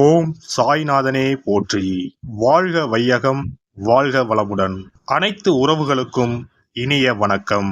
ஓம் சாய்நாதனே போற்றி. வாழ்க வையகம், வாழ்க வளமுடன். அனைத்து உறவுகளுக்கும் இனிய வணக்கம்.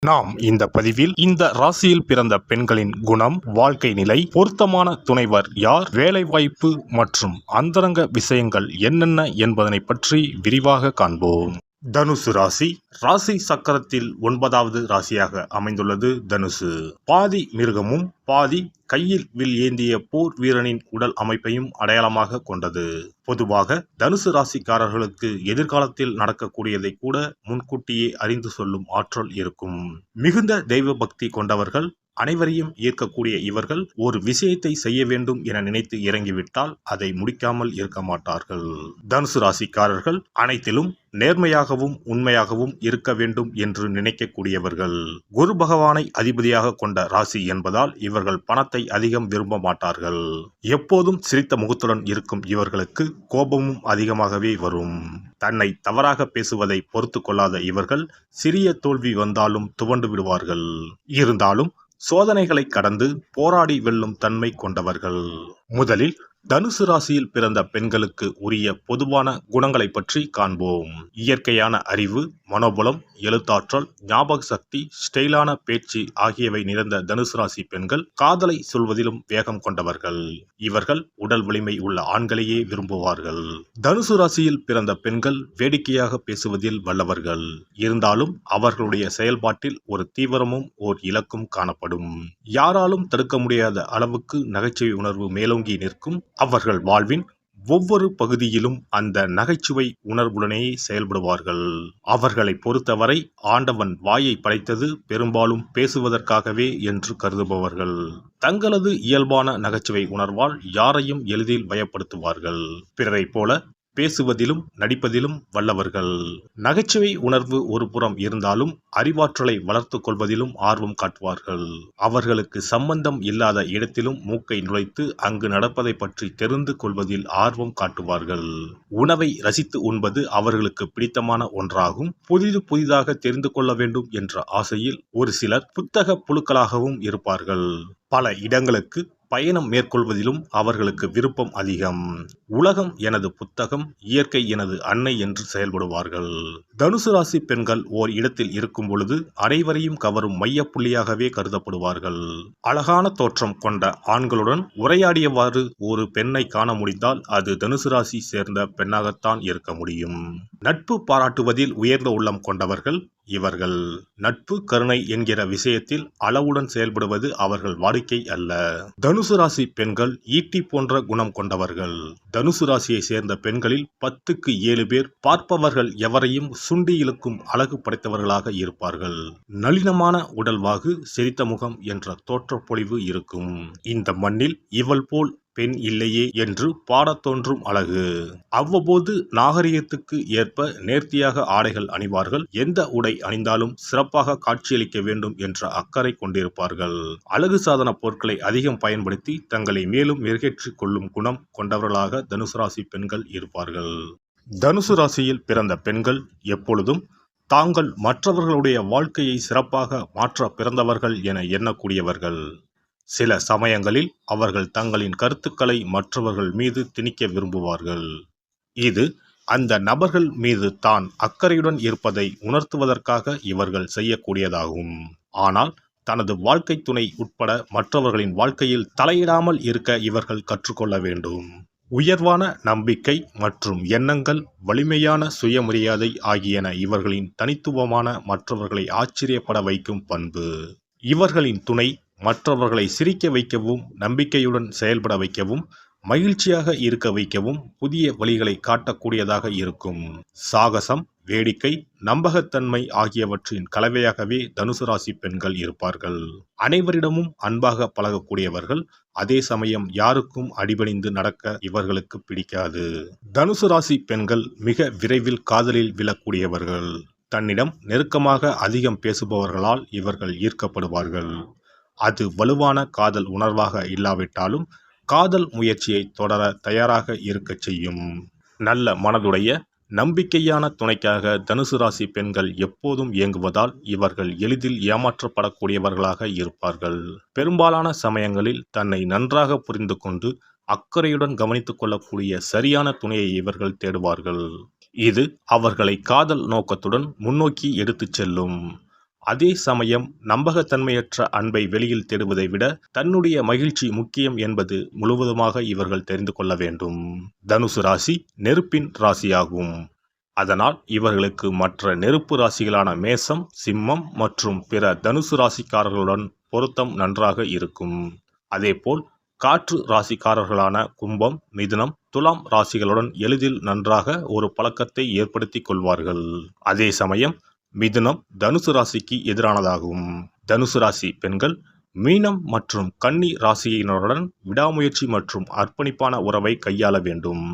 நாம் இந்த பதிவில் இந்த ராசியில் பிறந்த பெண்களின் குணம், வாழ்க்கை நிலை, பொருத்தமான துணைவர் யார், வேலைவாய்ப்பு மற்றும் அந்தரங்க விஷயங்கள் என்னென்ன என்பதனை பற்றி விரிவாக காண்போம். தனுசு ராசி. ராசி சக்கரத்தில் 9வது ராசியாக அமைந்துள்ளது தனுசு. பாதி மிருகமும் பாதி கையில் வில் ஏந்திய போர் வீரனின் உடல் அமைப்பையும் அடையாளமாக கொண்டது. பொதுவாக தனுசு ராசிக்காரர்களுக்கு எதிர்காலத்தில் நடக்கக்கூடியதை கூட முன்கூட்டியே அறிந்து சொல்லும் ஆற்றல் இருக்கும். மிகுந்த தெய்வ பக்தி கொண்டவர்கள், அனைவரையும் ஈர்க்கக்கூடிய இவர்கள் ஒரு விஷயத்தை செய்ய வேண்டும் என நினைத்து இறங்கிவிட்டால் அதை முடிக்காமல் இருக்க மாட்டார்கள். தனுசு ராசிக்காரர்கள் அனைத்திலும் நேர்மையாகவும் உண்மையாகவும் இருக்க வேண்டும் என்று நினைக்கக்கூடியவர்கள். குரு பகவானை அதிபதியாக கொண்ட ராசி என்பதால் இவர்கள் பணத்தை அதிகம் விரும்ப மாட்டார்கள். எப்போதும் சிரித்த முகத்துடன் இருக்கும் இவர்களுக்கு கோபமும் அதிகமாகவே வரும். தன்னை தவறாக பேசுவதை பொறுத்து கொள்ளாத இவர்கள் சிறிய தோல்வி வந்தாலும் துவண்டு விடுவார்கள். இருந்தாலும் சோதனைகளை கடந்து போராடி வெல்லும் தன்மை கொண்டவர்கள். முதலில் தனுசு ராசியில் பிறந்த பெண்களுக்கு உரிய பொதுவான குணங்களை பற்றி காண்போம். இயற்கையான அறிவு, மனோபலம், எழுத்தாற்றல், ஞாபக சக்தி, ஸ்டைலான பேச்சு ஆகியவை நிறைந்த தனுசு ராசி பெண்கள் காதலை சொல்வதிலும் வேகம் கொண்டவர்கள். இவர்கள் உடல் வலிமை உள்ள ஆண்களையே விரும்புவார்கள். தனுசு ராசியில் பிறந்த பெண்கள் வேடிக்கையாக பேசுவதில் வல்லவர்கள். இருந்தாலும் அவர்களுடைய செயல்பாட்டில் ஒரு தீவிரமும் ஓர் இலக்கும் காணப்படும். யாராலும் தடுக்க முடியாத அளவுக்கு நகைச்சுவை உணர்வு மேலோங்கி நிற்கும். அவர்கள் வாழ்வின் ஒவ்வொரு பகுதியிலும் அந்த நகைச்சுவை உணர்வுடனே செயல்படுவார்கள். அவர்களை பொறுத்தவரை ஆண்டவன் வாயை படைத்தது பெரும்பாலும் பேசுவதற்காகவே என்று கருதுபவர்கள். தங்களது இயல்பான நகைச்சுவை உணர்வால் யாரையும் எளிதில் பயப்படுத்துவார்கள். பிறரை போல பேசுவதிலும் நடிப்பதிலும் வல்லவர்கள். நகைச்சுவை உணர்வு ஒரு புறம் இருந்தாலும் அறிவாற்றலை வளர்த்து கொள்வதிலும் ஆர்வம் காட்டுவார்கள். அவர்களுக்கு சம்பந்தம் இல்லாத இடத்திலும் மூக்கை நுழைத்து அங்கு நடப்பதை பற்றி தெரிந்து கொள்வதில் ஆர்வம் காட்டுவார்கள். உணவை ரசித்து உண்பது அவர்களுக்கு பிடித்தமான ஒன்றாகும். புதிதாக தெரிந்து கொள்ள வேண்டும் என்ற ஆசையில் ஒரு சிலர் புத்தக புழுக்களாகவும் இருப்பார்கள். பல இடங்களுக்கு பயணம் மேற்கொள்வதிலும் அவர்களுக்கு விருப்பம் அதிகம். உலகம் எனது புத்தகம், இயற்கை எனது அன்னை என்று செயல்படுவார்கள். தனுசு ராசி பெண்கள் ஓர் இடத்தில் இருக்கும் பொழுது அனைவரையும் கவரும் மையப்புள்ளியாகவே கருதப்படுவார்கள். அழகான தோற்றம் கொண்ட ஆண்களுடன் உரையாடியவாறு ஒரு பெண்ணை காண முடிந்தால் அது தனுசு ராசி சேர்ந்த பெண்ணாகத்தான் இருக்க முடியும். நட்பு பாராட்டுவதில் உயர்ந்த உள்ளம் கொண்டவர்கள் இவர்கள். நட்பு, கருணை என்கிற விஷயத்தில் அளவுடன் செயல்படுவது அவர்கள் வாடிக்கை அல்ல. தனுசு ராசி பெண்கள் ஈட்டி போன்ற குணம் கொண்டவர்கள். தனுசு ராசியை சேர்ந்த பெண்களில் 10க்கு 7 பேர் பார்ப்பவர்கள் எவரையும் சுண்டி இழுக்கும் அழகு படைத்தவர்களாக இருப்பார்கள். நளினமான உடல்வாகு, சிரித்த முகம் என்ற தோற்றப்பொழிவு இருக்கும். இந்த மண்ணில் இவள் போல் பெண் இல்லையே என்று பாடத் தோன்றும் அழகு. அவ்வப்போது நாகரிகத்துக்கு ஏற்ப நேர்த்தியாக ஆடைகள் அணிவார்கள். எந்த உடை அணிந்தாலும் சிறப்பாக காட்சியளிக்க வேண்டும் என்ற அக்கறை கொண்டிருப்பார்கள். அழகு சாதன பொருட்களை அதிகம் பயன்படுத்தி தங்களை மேலும் மெருகேற்றிக் கொள்ளும் குணம் கொண்டவர்களாக தனுசு ராசி பெண்கள் இருப்பார்கள். தனுசு ராசியில் பிறந்த பெண்கள் எப்பொழுதும் தாங்கள் மற்றவர்களுடைய வாழ்க்கையை சிறப்பாக மாற்ற பிறந்தவர்கள் என எண்ணக்கூடியவர்கள். சில சமயங்களில் அவர்கள் தங்களின் கருத்துக்களை மற்றவர்கள் மீது திணிக்க விரும்புவார்கள். இது அந்த நபர்கள் மீது தான் அக்கறையுடன் இருப்பதை உணர்த்துவதற்காக இவர்கள் செய்யக்கூடியதாகும். ஆனால் தனது வாழ்க்கை துணை உட்பட மற்றவர்களின் வாழ்க்கையில் தலையிடாமல் இருக்க இவர்கள் கற்றுக்கொள்ள வேண்டும். உயர்வான நம்பிக்கை மற்றும் எண்ணங்கள், வலிமையான சுயமரியாதை ஆகியன இவர்களின் தனித்துவமான, மற்றவர்களை ஆச்சரியப்பட வைக்கும் பண்பு. இவர்களின் துணை மற்றவர்களை சிரிக்க வைக்கவும், நம்பிக்கையுடன் செயல்பட வைக்கவும், மகிழ்ச்சியாக இருக்க வைக்கவும் புதிய வழிகளை காட்டக்கூடியதாக இருக்கும். சாகசம், வேடிக்கை, நம்பகத்தன்மை ஆகியவற்றின் கலவையாகவே தனுசு ராசி பெண்கள் இருப்பார்கள். அனைவரிடமும் அன்பாக பழகக்கூடியவர்கள். அதே சமயம் யாருக்கும் அடிபணிந்து நடக்க இவர்களுக்கு பிடிக்காது. தனுசு ராசி பெண்கள் மிக விரைவில் காதலில் விழக்கூடியவர்கள். தன்னிடம் நெருக்கமாக அதிகம் பேசுபவர்களால் இவர்கள் ஈர்க்கப்படுவார்கள். அது வலுவான காதல் உணர்வாக இல்லாவிட்டாலும் காதல் முயற்சியை தொடர தயாராக இருக்கச் செய்யும். நல்ல மனதுடைய நம்பிக்கையான துணைக்காக தனுசு ராசி பெண்கள் எப்போதும் இயங்குவதால் இவர்கள் எளிதில் ஏமாற்றப்படக்கூடியவர்களாக இருப்பார்கள். பெரும்பாலான சமயங்களில் தன்னை நன்றாக புரிந்து கொண்டு அக்கறையுடன் கவனித்துக் கொள்ளக்கூடிய சரியான துணையை இவர்கள் தேடுவார்கள். இது அவர்களை காதல் நோக்கத்துடன் முன்னோக்கி எடுத்துச் செல்லும். அதே சமயம் நம்பகத்தன்மையற்ற அன்பை வெளியில் தேடுவதை விட தன்னுடைய மகிழ்ச்சி முக்கியம் என்பது முழுவதுமாக இவர்கள் தெரிந்து கொள்ள வேண்டும். தனுசு ராசி நெருப்பின் ராசியாகும். அதனால் இவர்களுக்கு மற்ற நெருப்பு ராசிகளான மேசம், சிம்மம் மற்றும் பிற தனுசு ராசிக்காரர்களுடன் பொருத்தம் நன்றாக இருக்கும். அதேபோல் காற்று ராசிக்காரர்களான கும்பம், மிதுனம், துலாம் ராசிகளுடன் எளிதில் நன்றாக ஒரு பழக்கத்தை ஏற்படுத்திக் கொள்வார்கள். அதே சமயம் மிதுனம் தனுசு ராசிக்கு எதிரானதாகும். தனுசு ராசி பெண்கள் மீனம் மற்றும் கன்னி ராசியினருடன் விடாமுயற்சி மற்றும் அர்ப்பணிப்பான உறவை கையாள வேண்டும்.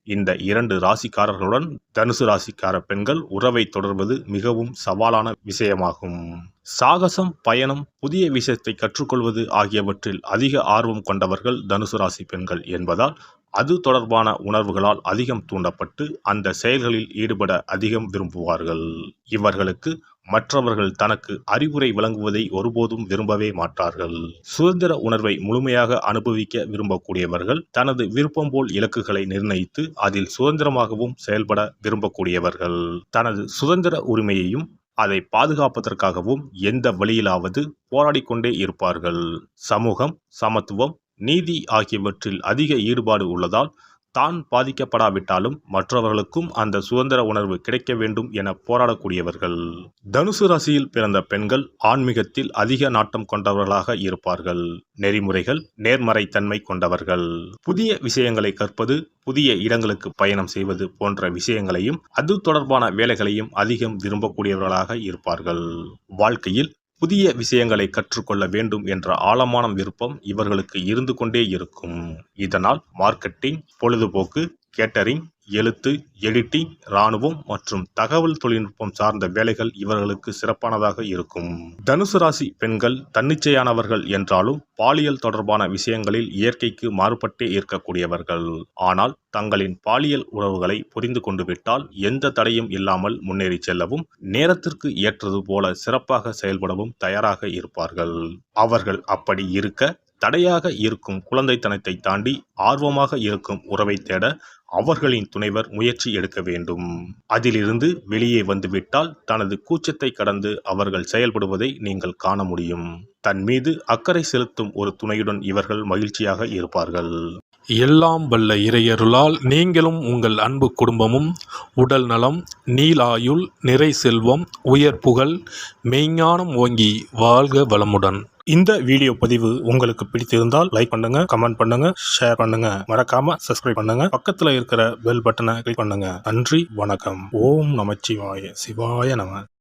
இந்த 2 ராசிக்காரர்களுடன் தனுசு ராசிக்கார பெண்கள் உறவை தொடர்வது மிகவும் சவாலான விஷயமாகும். சாகசம், பயணம், புதிய விஷயத்தை கற்றுக்கொள்வது ஆகியவற்றில் அதிக ஆர்வம் கொண்டவர்கள் தனுசு ராசி பெண்கள் என்பதால் அது தொடர்பான உணர்வுகளால் அதிகம் தூண்டப்பட்டு அந்த செயல்களில் ஈடுபட அதிகம் விரும்புவார்கள். இவர்களுக்கு மற்றவர்கள் தனக்கு அறிவுரை வழங்குவதை ஒருபோதும் விரும்பவே மாட்டார்கள். சுதந்திர உணர்வை முழுமையாக அனுபவிக்க விரும்பக்கூடியவர்கள் தனது விருப்பம் போல் இலக்குகளை நிர்ணயித்து அதில் சுதந்திரமாகவும் செயல்பட விரும்பக்கூடியவர்கள். தனது சுதந்திர உரிமையையும் அதை பாதுகாப்பதற்காகவும் எந்த வழியிலாவது போராடிக்கொண்டே இருப்பார்கள். சமூகம், சமத்துவம், நீதி ஆகியவற்றில் அதிக ஈடுபாடு உள்ளதால் தான் பாதிக்கப்படாவிட்டாலும் மற்றவர்களுக்கும் அந்த சுதந்திர உணர்வு கிடைக்க வேண்டும் என போராடக்கூடியவர்கள். தனுசு ராசியில் பிறந்த பெண்கள் ஆன்மீகத்தில் அதிக நாட்டம் கொண்டவர்களாக இருப்பார்கள். நெறிமுறைகள், நேர்மறைத்தன்மை கொண்டவர்கள். புதிய விஷயங்களை கற்பது, புதிய இடங்களுக்கு பயணம் செய்வது போன்ற விஷயங்களையும் அது தொடர்பான வேலைகளையும் அதிகம் விரும்பக்கூடியவர்களாக இருப்பார்கள். வாழ்க்கையில் புதிய விஷயங்களை கற்றுக்கொள்ள வேண்டும் என்ற ஆழமான விருப்பம் இவர்களுக்கு இருந்து கொண்டே இருக்கும். இதனால் மார்க்கெட்டிங், பொழுதுபோக்கு, கேட்டரிங், எழுத்து, எடிட்டிங், இராணுவம் மற்றும் தகவல் தொழில்நுட்பம் சார்ந்த வேலைகள் இவர்களுக்கு சிறப்பானதாக இருக்கும். தனுசு ராசி பெண்கள் தன்னிச்சையானவர்கள் என்றாலும் பாலியல் தொடர்பான விஷயங்களில் இயற்கைக்கு மாறுபட்டே இருக்கக்கூடியவர்கள். ஆனால் தங்களின் பாலியல் உறவுகளை புரிந்து கொண்டு விட்டால் எந்த தடையும் இல்லாமல் முன்னேறி செல்லவும் நேரத்திற்கு ஏற்றது போல சிறப்பாக செயல்படவும் தயாராக இருப்பார்கள். அவர்கள் அப்படி இருக்க தடையாக இருக்கும் குழந்தைத்தனத்தை தாண்டி ஆர்வமாக இருக்கும் உறவை தேட அவர்களின் துணைவர் முயற்சி எடுக்க வேண்டும். அதிலிருந்து வெளியே வந்துவிட்டால் தனது கூச்சத்தை கடந்து அவர்கள் செயல்படுவதை நீங்கள் காண முடியும். தன் மீது அக்கறை செலுத்தும் ஒரு துணையுடன் இவர்கள் மகிழ்ச்சியாக இருப்பார்கள். எல்லாம் வல்ல இறையருளால் நீங்களும் உங்கள் அன்பு குடும்பமும் உடல் நலம், நீலாயுள், நிறை செல்வம், உயர் புகழ், மெய்ஞானம் ஓங்கி வாழ்க வளமுடன். இந்த வீடியோ பதிவு உங்களுக்கு பிடித்திருந்தால் லைக் பண்ணுங்க, கமெண்ட் பண்ணுங்க, ஷேர் பண்ணுங்க, மறக்காம சப்ஸ்கிரைப் பண்ணுங்க, பக்கத்துல இருக்கிற பெல் பட்டனை கிளிக் பண்ணுங்க. நன்றி, வணக்கம். ஓம் நமச்சிவாய, சிவாய நம.